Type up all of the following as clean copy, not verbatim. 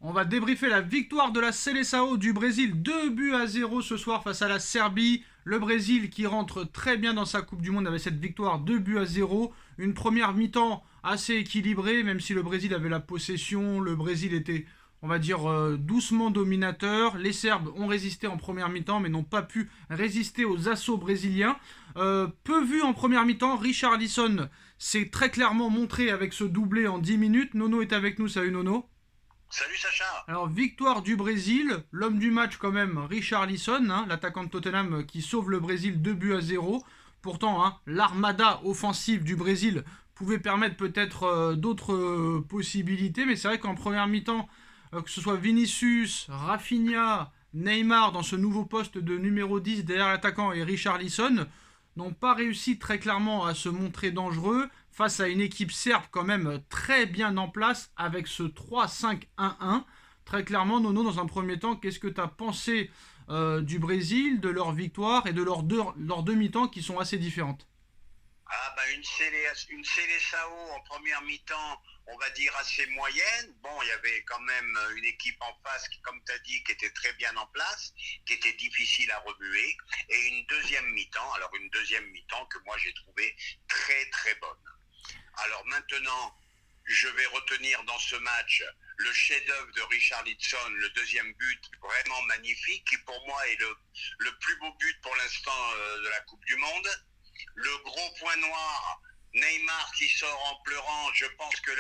On va débriefer la victoire de la Seleção du Brésil, 2-0 ce soir face à la Serbie. Le Brésil qui rentre très bien dans sa Coupe du Monde avec cette victoire 2-0. Une première mi-temps assez équilibrée, même si le Brésil avait la possession. Le Brésil était, on va dire, doucement dominateur. Les Serbes ont résisté en première mi-temps, mais n'ont pas pu résister aux assauts brésiliens. Peu vu en première mi-temps, Richarlison s'est très clairement montré avec ce doublé en 10 minutes. Nono est avec nous, salut Nono. Salut Sacha. Alors, victoire du Brésil, l'homme du match quand même, Richarlison, l'attaquant de Tottenham qui sauve le Brésil 2-0. Pourtant, l'armada offensive du Brésil pouvait permettre peut-être d'autres possibilités, mais c'est vrai qu'en première mi-temps, que ce soit Vinicius, Rafinha, Neymar dans ce nouveau poste de numéro 10 derrière l'attaquant et Richarlison n'ont pas réussi très clairement à se montrer dangereux face à une équipe serbe quand même très bien en place avec ce 3-5-1-1. Très clairement, Nono, dans un premier temps, qu'est-ce que tu as pensé du Brésil, de leur victoire et de leurs deux mi-temps qui sont assez différentes? Une Seleção en première mi-temps, on va dire assez moyenne. Bon, il y avait quand même une équipe en face, qui, comme tu as dit, qui était très bien en place, qui était difficile à remuer. Et une deuxième mi-temps, que moi j'ai trouvé très très bonne. Alors maintenant, je vais retenir dans ce match le chef-d'œuvre de Richarlison, le deuxième but vraiment magnifique, qui pour moi est le plus beau but pour l'instant de la Coupe du Monde. Le gros point noir, Neymar qui sort en pleurant, je pense que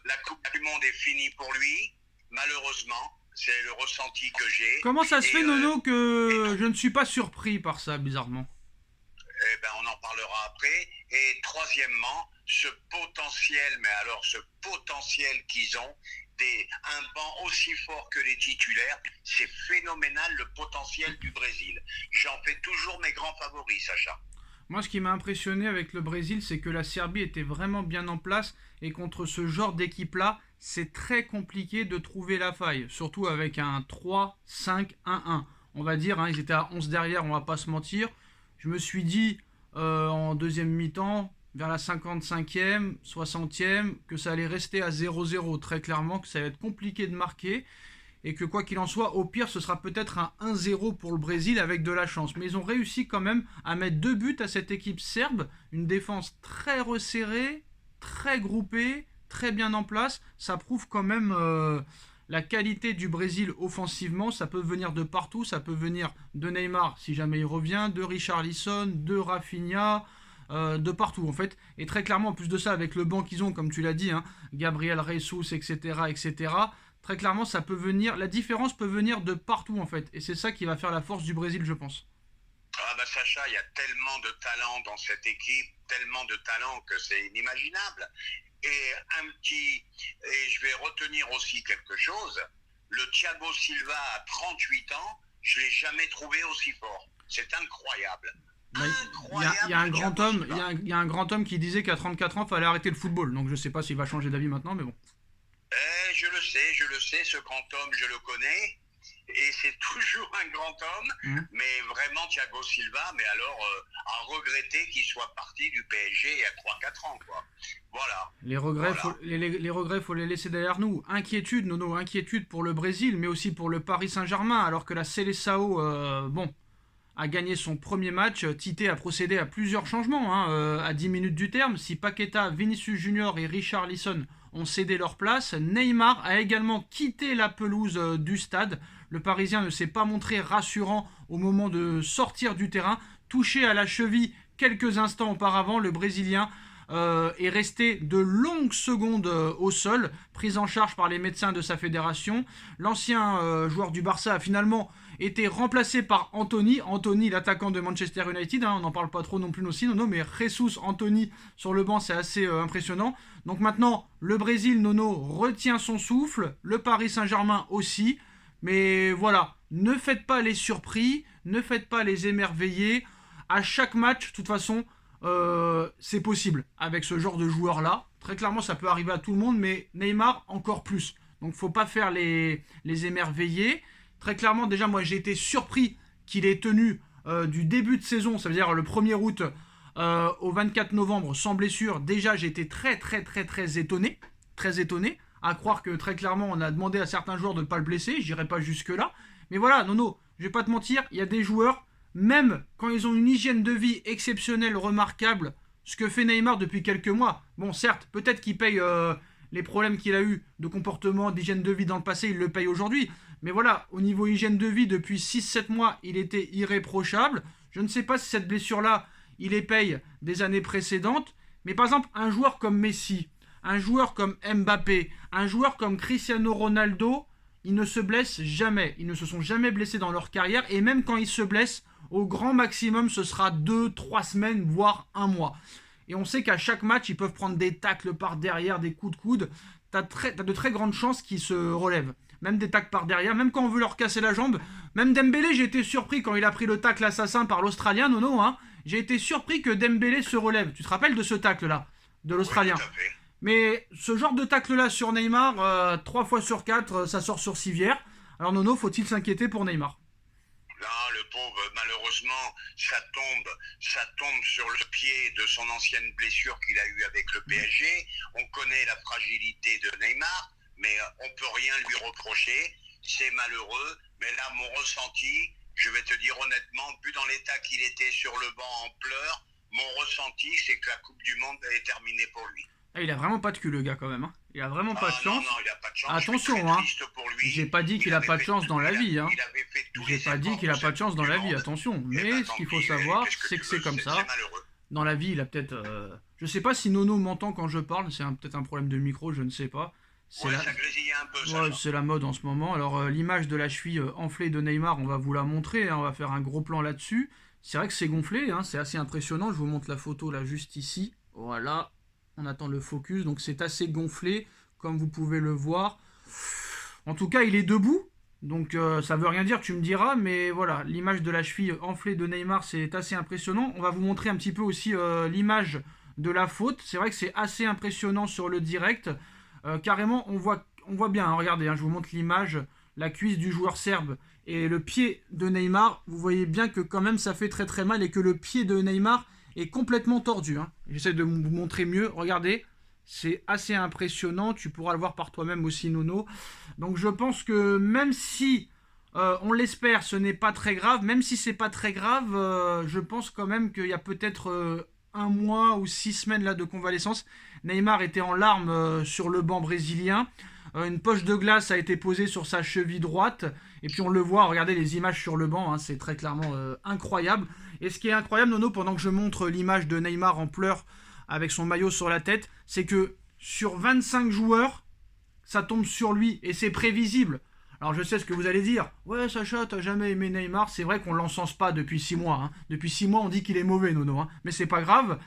la Coupe du Monde est finie pour lui, malheureusement. C'est le ressenti que j'ai. Comment ça se fait, Nono, que je ne suis pas surpris par ça, bizarrement? On en parlera après. Et troisièmement, ce potentiel qu'ils ont, un banc aussi fort que les titulaires, c'est phénoménal le potentiel du Brésil. J'en fais toujours mes grands favoris, Sacha. Moi, ce qui m'a impressionné avec le Brésil, c'est que la Serbie était vraiment bien en place et contre ce genre d'équipe-là, c'est très compliqué de trouver la faille, surtout avec un 3-5-1-1. On va dire, ils étaient à 11 derrière, on va pas se mentir. Je me suis dit en deuxième mi-temps, vers la 55e, 60e, que ça allait rester à 0-0, très clairement, que ça allait être compliqué de marquer. Et que quoi qu'il en soit, au pire, ce sera peut-être un 1-0 pour le Brésil avec de la chance. Mais ils ont réussi quand même à mettre 2 buts à cette équipe serbe. Une défense très resserrée, très groupée, très bien en place. Ça prouve quand même la qualité du Brésil offensivement. Ça peut venir de partout. Ça peut venir de Neymar si jamais il revient, de Richarlison, de Rafinha, de partout en fait. Et très clairement, en plus de ça, avec le banc qu'ils ont, comme tu l'as dit, Gabriel Jesus, etc., etc., très clairement, ça peut venir. La différence peut venir de partout en fait, et c'est ça qui va faire la force du Brésil, je pense. Sacha, il y a tellement de talent dans cette équipe, tellement de talent que c'est inimaginable. Et je vais retenir aussi quelque chose. Le Thiago Silva à 38 ans, je l'ai jamais trouvé aussi fort. C'est incroyable. Il y a un grand homme, il y a un grand homme qui disait qu'à 34 ans, il fallait arrêter le football. Donc je sais pas s'il va changer d'avis maintenant, mais bon. Je le sais, ce grand homme, je le connais, et c'est toujours un grand homme, mais vraiment Thiago Silva, mais alors à regretter qu'il soit parti du PSG il y a 3-4 ans, quoi. Voilà. Les regrets, faut les laisser derrière nous. Inquiétude, Nono, inquiétude pour le Brésil, mais aussi pour le Paris Saint-Germain, alors que la Seleção, a gagné son premier match. Tite a procédé à plusieurs changements à 10 minutes du terme. Si Paqueta, Vinicius Junior et Richarlison ont cédé leur place, Neymar a également quitté la pelouse du stade. Le Parisien ne s'est pas montré rassurant au moment de sortir du terrain. Touché à la cheville quelques instants auparavant, le Brésilien est resté de longues secondes au sol, pris en charge par les médecins de sa fédération. L'ancien joueur du Barça a finalement été remplacé par Anthony, l'attaquant de Manchester United, on n'en parle pas trop non plus aussi, Nono, mais Jesus Anthony sur le banc, c'est assez impressionnant. Donc maintenant, le Brésil, Nono, retient son souffle, le Paris Saint-Germain aussi, mais voilà, ne faites pas les surpris, ne faites pas les émerveillés. À chaque match, de toute façon, c'est possible avec ce genre de joueurs-là. Très clairement, ça peut arriver à tout le monde, mais Neymar encore plus. Donc, faut pas faire les émerveillés. Très clairement, déjà, moi, j'ai été surpris qu'il ait tenu du début de saison, ça veut dire le 1er août au 24 novembre, sans blessure. Déjà, j'ai été très, très, très, très étonné. Très étonné. à croire que très clairement on a demandé à certains joueurs de ne pas le blesser, j'irai pas jusque là. Mais voilà, Nono, je vais pas te mentir, il y a des joueurs, même quand ils ont une hygiène de vie exceptionnelle, remarquable, ce que fait Neymar depuis quelques mois. Bon, certes, peut-être qu'il paye les problèmes qu'il a eu de comportement, d'hygiène de vie dans le passé, il le paye aujourd'hui. Mais voilà, au niveau hygiène de vie, depuis 6-7 mois, il était irréprochable. Je ne sais pas si cette blessure-là, il les paye des années précédentes. Mais par exemple, un joueur comme Messi, un joueur comme Mbappé, un joueur comme Cristiano Ronaldo, ils ne se blessent jamais. Ils ne se sont jamais blessés dans leur carrière. Et même quand ils se blessent, au grand maximum, ce sera 2-3 semaines, voire un mois. Et on sait qu'à chaque match, ils peuvent prendre des tacles par derrière, des coups de coude. T'as de très grandes chances qu'ils se relèvent. Même des tacles par derrière, même quand on veut leur casser la jambe. Même Dembélé, j'ai été surpris quand il a pris le tacle assassin par l'Australien, Nono. Hein. J'ai été surpris que Dembélé se relève. Tu te rappelles de ce tacle-là, de l'Australien? Oui, mais ce genre de tacle-là sur Neymar, 3 fois sur 4, ça sort sur civière. Alors Nono, faut-il s'inquiéter pour Neymar? Là, le pauvre, malheureusement, ça tombe sur le pied de son ancienne blessure qu'il a eue avec le PSG. On connaît la fragilité de Neymar, mais on peut rien lui reprocher. C'est malheureux, mais là, mon ressenti, je vais te dire honnêtement, vu dans l'état qu'il était sur le banc en pleurs, mon ressenti, c'est que la Coupe du Monde est terminée pour lui. Ah, il a vraiment pas de cul, le gars, quand même. Hein. Il a vraiment pas de chance. Non, il a pas de chance. Attention, hein. J'ai pas dit qu'il a pas de chance dans la vie. Hein. J'ai pas dit qu'il a pas de chance dans la vie, attention. Mais ce qu'il faut savoir, c'est que c'est comme ça. Dans la vie, il a peut-être... Je sais pas si Nono m'entend quand je parle. C'est peut-être un problème de micro, je ne sais pas. Ça grésillait un peu, ça. Ouais, c'est la mode en ce moment. Alors, l'image de la cheville enflée de Neymar, on va vous la montrer. Hein. On va faire un gros plan là-dessus. C'est vrai que c'est gonflé. Hein. C'est assez impressionnant. Je vous montre la photo là, juste ici. Voilà. On attend le focus, donc c'est assez gonflé, comme vous pouvez le voir. En tout cas, il est debout, donc ça veut rien dire, tu me diras, mais voilà, l'image de la cheville enflée de Neymar, c'est assez impressionnant. On va vous montrer un petit peu aussi l'image de la faute. C'est vrai que c'est assez impressionnant sur le direct. Carrément, on voit bien, hein, regardez, hein, je vous montre l'image, la cuisse du joueur serbe et le pied de Neymar. Vous voyez bien que quand même ça fait très très mal et que le pied de Neymar est complètement tordu. Hein. J'essaie de vous montrer mieux. Regardez, c'est assez impressionnant. Tu pourras le voir par toi-même aussi, Nono. Donc je pense que même si on l'espère, ce n'est pas très grave. Même si c'est pas très grave, je pense quand même qu'il y a peut-être 1 mois ou 6 semaines là de convalescence. Neymar était en larmes sur le banc brésilien. Une poche de glace a été posée sur sa cheville droite. Et puis on le voit, regardez les images sur le banc, hein, c'est très clairement incroyable. Et ce qui est incroyable, Nono, pendant que je montre l'image de Neymar en pleurs avec son maillot sur la tête, c'est que sur 25 joueurs, ça tombe sur lui et c'est prévisible. Alors je sais ce que vous allez dire. Ouais, Sacha, t'as jamais aimé Neymar. C'est vrai qu'on l'encense pas depuis 6 mois. Hein. Depuis 6 mois, on dit qu'il est mauvais, Nono. Hein. Mais c'est pas grave.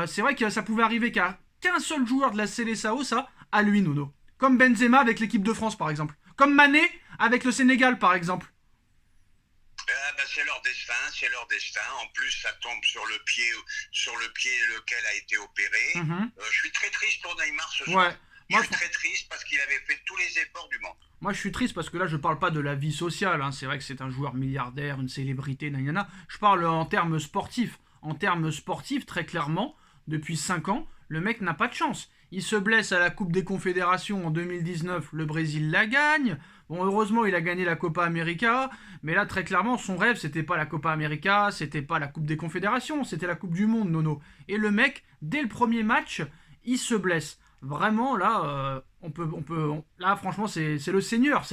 C'est vrai que ça pouvait arriver qu'un seul joueur de la Seleção, ça, à lui, Nono. Comme Benzema avec l'équipe de France, par exemple. Comme Mané avec le Sénégal, par exemple. C'est leur destin, c'est leur destin. En plus, ça tombe sur le pied lequel a été opéré. Je suis très triste pour Neymar ce soir. Je suis très triste parce qu'il avait fait tous les efforts du monde. Moi, je suis triste parce que là, je parle pas de la vie sociale. Hein. C'est vrai que c'est un joueur milliardaire, une célébrité, nanana. Je parle en termes sportifs. En termes sportifs, très clairement, depuis 5 ans, le mec n'a pas de chance. Il se blesse à la Coupe des Confédérations en 2019, le Brésil la gagne. Bon, heureusement, il a gagné la Copa América, mais là, très clairement, son rêve, c'était pas la Copa América, c'était pas la Coupe des Confédérations, c'était la Coupe du Monde, Nono. Et le mec, dès le premier match, il se blesse. Vraiment, là, là, franchement, c'est le Seigneur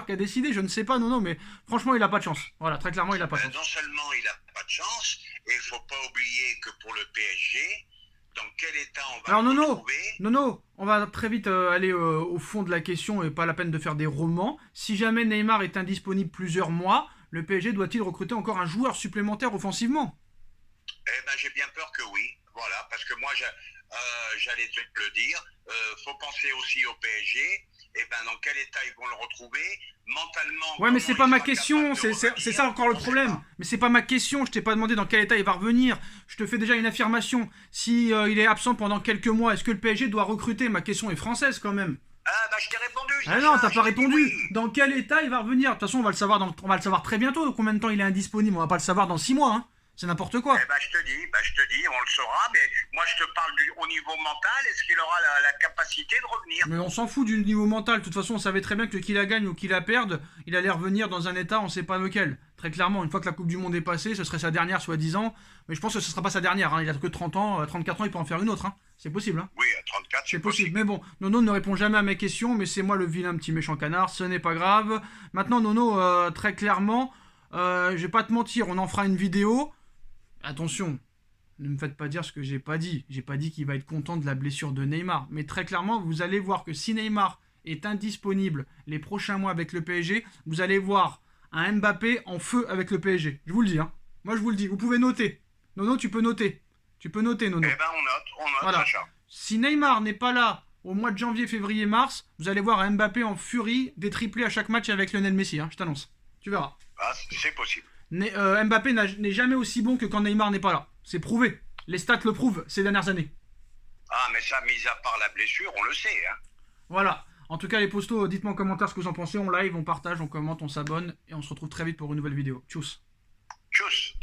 qui a décidé, je ne sais pas, Nono, mais franchement, il a pas de chance. Voilà, très clairement, il a pas de chance. Non seulement il a pas de chance, et il faut pas oublier que pour le PSG, dans quel état on va le retrouver. Nono, on va très vite aller au fond de la question et pas la peine de faire des romans. Si jamais Neymar est indisponible plusieurs mois, le PSG doit-il recruter encore un joueur supplémentaire offensivement? J'ai bien peur que oui. Voilà, parce que moi, j'allais te le dire, faut penser aussi au PSG. Dans quel état ils vont le retrouver mentalement? Ouais, mais c'est pas ma question, c'est ça encore le problème. Mais c'est pas ma question, je t'ai pas demandé dans quel état il va revenir. Je te fais déjà une affirmation. Si il est absent pendant quelques mois, est-ce que le PSG doit recruter? Ma question est française quand même. Je t'ai répondu. Ah non, t'as pas répondu. Oui. Dans quel état il va revenir? De toute façon, on va le savoir très bientôt. Combien de temps il est indisponible? On va pas le savoir dans 6 mois. Hein. C'est n'importe quoi. Eh ben, je te dis, on le saura, mais moi je te parle au niveau mental, est-ce qu'il aura la capacité de revenir? Mais on s'en fout du niveau mental. De toute façon, on savait très bien que qu'il la gagne ou qu'il la perde, il allait revenir dans un état, on sait pas lequel. Très clairement, une fois que la Coupe du Monde est passée, ce serait sa dernière, soi-disant. Mais je pense que ce sera pas sa dernière. Hein. Il a que 30 ans, 34 ans, il peut en faire une autre. Hein. C'est possible. Hein. Oui, à 34, C'est possible. Mais bon, Nono ne répond jamais à mes questions, mais c'est moi le vilain petit méchant canard, ce n'est pas grave. Maintenant, Nono, très clairement, je vais pas te mentir, on en fera une vidéo. Attention, ne me faites pas dire ce que j'ai pas dit. J'ai pas dit qu'il va être content de la blessure de Neymar. Mais très clairement, vous allez voir que si Neymar est indisponible les prochains mois avec le PSG, vous allez voir un Mbappé en feu avec le PSG. Je vous le dis. Hein. Moi, je vous le dis. Vous pouvez noter. Nono, tu peux noter. Tu peux noter, Nono. Eh ben, on note, Voilà. Sacha. Si Neymar n'est pas là au mois de janvier, février, mars, vous allez voir un Mbappé en furie, des triplés à chaque match avec Lionel Messi. Hein, je t'annonce. Tu verras. Ah, c'est possible. Mbappé n'est jamais aussi bon que quand Neymar n'est pas là. C'est prouvé. Les stats le prouvent ces dernières années. Ah, mais ça, mis à part la blessure, on le sait. Hein. Voilà. En tout cas, les postos, dites-moi en commentaire ce que vous en pensez. On live, on partage, on commente, on s'abonne. Et on se retrouve très vite pour une nouvelle vidéo. Tchuss. Tchuss.